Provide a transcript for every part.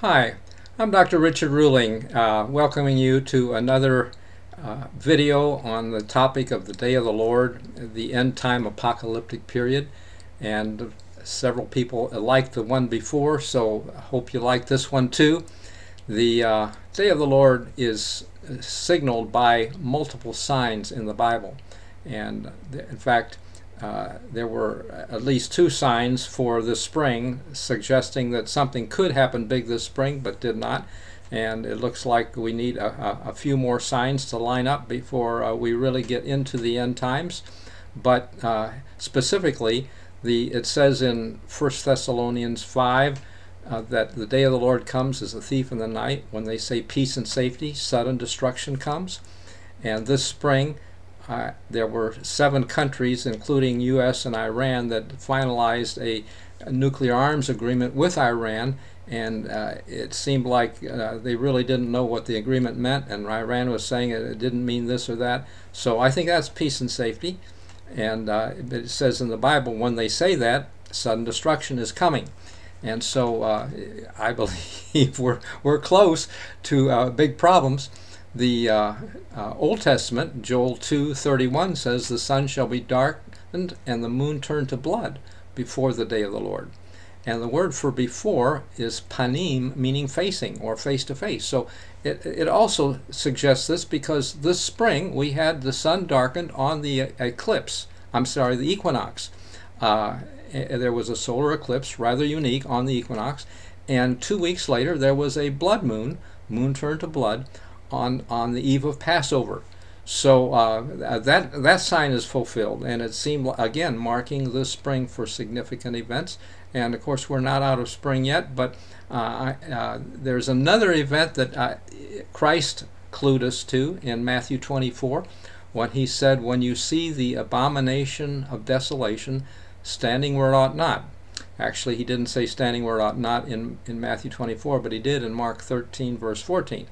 Hi, I'm Dr. Richard Ruling, welcoming you to another video on the topic of the Day of the Lord, the end time apocalyptic period. And several people like the one before, so I hope you like this one too. The Day of the Lord is signaled by multiple signs in the Bible. And in fact, there were at least two signs for the spring suggesting that something could happen big this spring but did not, and it looks like we need a few more signs to line up before we really get into the end times. But specifically, it says in 1 Thessalonians 5 that the day of the Lord comes as a thief in the night. When they say peace and safety, sudden destruction comes. And this spring there were 7 countries, including U.S. and Iran, that finalized a nuclear arms agreement with Iran, and it seemed like they really didn't know what the agreement meant, and Iran was saying it didn't mean this or that. So I think that's peace and safety, and it says in the Bible, when they say that, sudden destruction is coming. And so I believe we're close to big problems. The Old Testament, Joel 2:31, says the sun shall be darkened and the moon turned to blood before the day of the Lord. And the word for before is panim, meaning facing or face to face. So it also suggests this because this spring we had the sun darkened on the the equinox. There was a solar eclipse, rather unique, on the equinox. And 2 weeks later there was a blood moon turned to blood, on the eve of Passover. So that sign is fulfilled, and it seemed, again, marking the spring for significant events. And of course we're not out of spring yet, but there's another event that Christ clued us to in Matthew 24 when he said, when you see the abomination of desolation standing where it ought not. Actually, he didn't say standing where it ought not in Matthew 24, but he did in Mark 13 verse 14.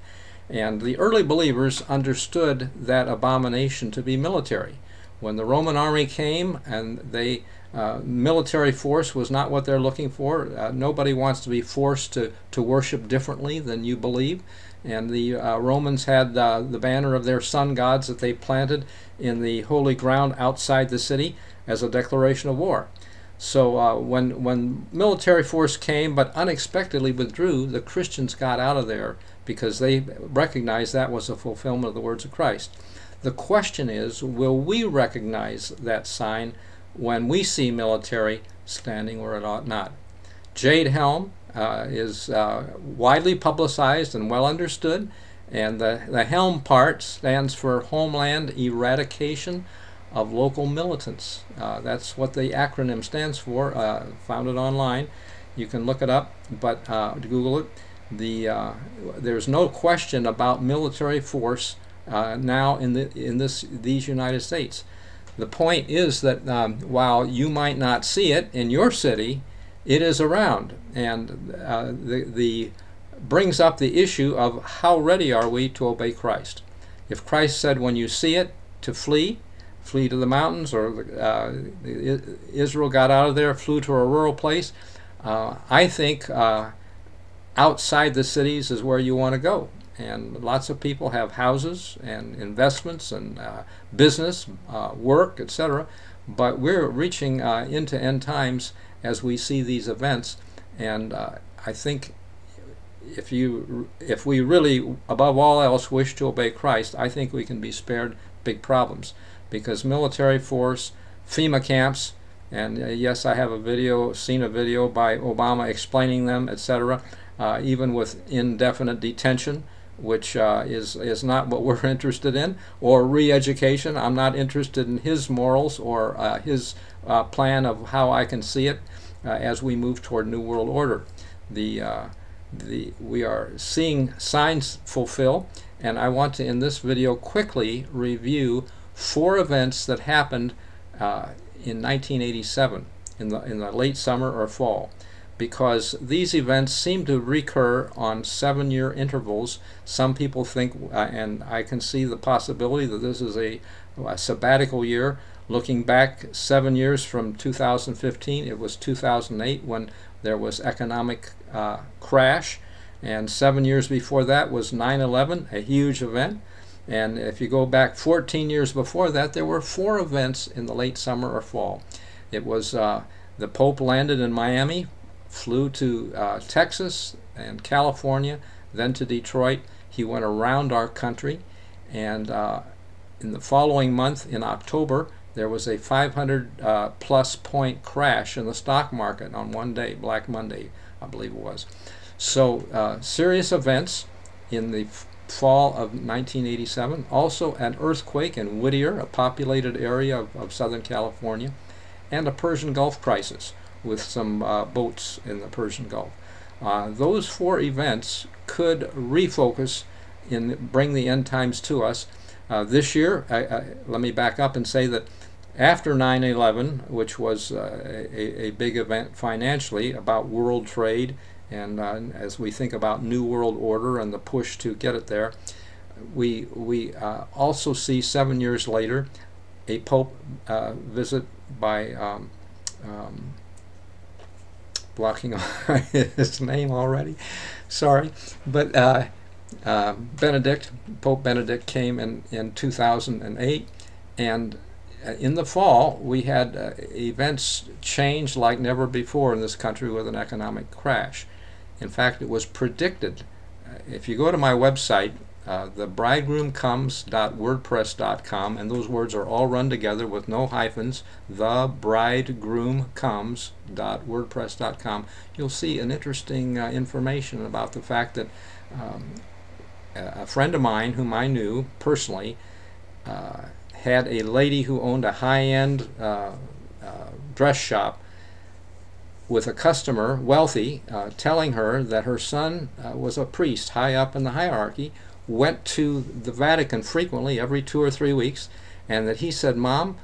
And the early believers understood that abomination to be military. When the Roman army came, and military force was not what they're looking for. Nobody wants to be forced to worship differently than you believe. And the Romans had the banner of their sun gods that they planted in the holy ground outside the city as a declaration of war. So when military force came but unexpectedly withdrew, the Christians got out of there because they recognized that was a fulfillment of the words of Christ. The question is, will we recognize that sign when we see military standing where it ought not? Jade helm is widely publicized and well understood, and the helm part stands for Homeland Eradication of Local Militants. That's what the acronym stands for. Found it online. You can look it up, but Google it. There's no question about military force now in these United States. The point is that while you might not see it in your city, it is around, and brings up the issue of how ready are we to obey Christ. If Christ said when you see it to flee to the mountains, or Israel got out of there, flew to a rural place, I think outside the cities is where you want to go. And lots of people have houses and investments and business, work, etc. But we're reaching into end times as we see these events. And I think if we really, above all else, wish to obey Christ, I think we can be spared big problems. Because military force, FEMA camps, and yes, I have seen a video by Obama explaining them, etc., even with indefinite detention, which is not what we're interested in, or re-education. I'm not interested in his morals or his plan of how I can see it as we move toward New World Order. We are seeing signs fulfill, and I want to, in this video, quickly review 4 events that happened in 1987, in the late summer or fall, because these events seem to recur on 7-year intervals. Some people think, and I can see the possibility, that this is a sabbatical year. Looking back 7 years from 2015, it was 2008 when there was economic crash. And 7 years before that was 9/11, a huge event. And if you go back 14 years before that, there were 4 events in the late summer or fall. It was the Pope landed in Miami, flew to Texas and California, then to Detroit. He went around our country, and in the following month, in October, there was a 500 plus point crash in the stock market on one day, Black Monday, I believe it was. So serious events in the fall of 1987. Also an earthquake in Whittier, a populated area of Southern California, and a Persian Gulf crisis with some boats in the Persian Gulf. Those 4 events could refocus and bring the end times to us. This year, let me back up and say that after 9/11, which was a big event financially about world trade, and as we think about New World Order and the push to get it there, we also see 7 years later a Pope visit by blocking his name already, sorry, but Benedict, Pope Benedict came in 2008, and in the fall we had events change like never before in this country with an economic crash. In fact, it was predicted. If you go to my website, thebridegroomcomes.wordpress.com, and those words are all run together with no hyphens, thebridegroomcomes.wordpress.com, you'll see an interesting information about the fact that a friend of mine whom I knew personally had a lady who owned a high-end dress shop with a customer, wealthy, telling her that her son was a priest high up in the hierarchy, went to the Vatican frequently, every 2 or 3 weeks, and that he said, "Mom,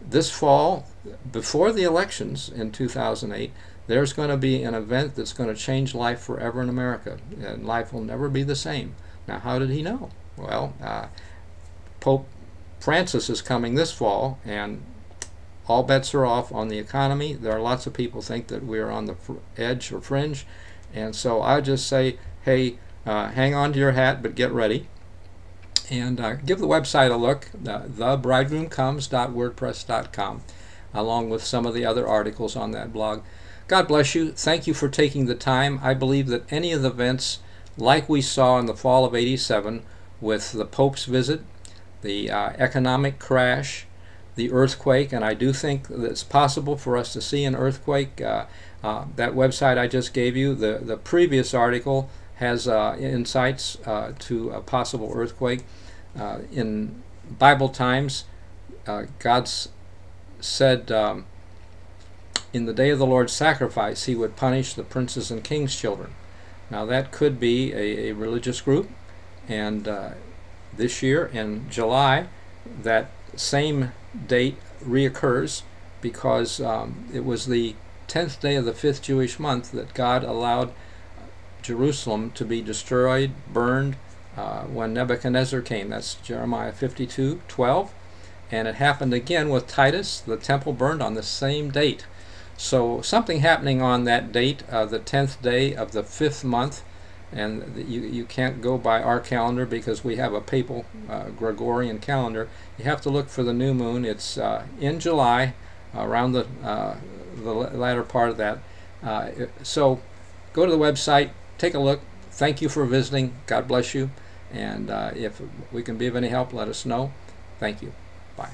this fall, before the elections in 2008, there's going to be an event that's going to change life forever in America, and life will never be the same." Now, how did he know? Well, Pope Francis is coming this fall, and all bets are off on the economy. There are lots of people think that we're on the edge or fringe, and so I just say, hey, hang on to your hat, but get ready. And give the website a look, thebridegroomcomes.wordpress.com, along with some of the other articles on that blog. God bless you. Thank you for taking the time. I believe that any of the events like we saw in the fall of ’87 with the Pope's visit, the economic crash, the earthquake, and I do think that it's possible for us to see an earthquake. That website I just gave you, the previous article has insights to a possible earthquake. In Bible times, God said in the day of the Lord's sacrifice he would punish the princes and kings' children. Now that could be a religious group, and this year in July that same date reoccurs because it was the 10th day of the 5th Jewish month that God allowed Jerusalem to be destroyed, burned, when Nebuchadnezzar came. That's Jeremiah 52:12, and it happened again with Titus. The temple burned on the same date. So something happening on that date, the 10th day of the 5th month, and you can't go by our calendar because we have a papal Gregorian calendar. You have to look for the new moon. It's in July, around the latter part of that. So go to the website, take a look. Thank you for visiting. God bless you. And if we can be of any help, let us know. Thank you. Bye.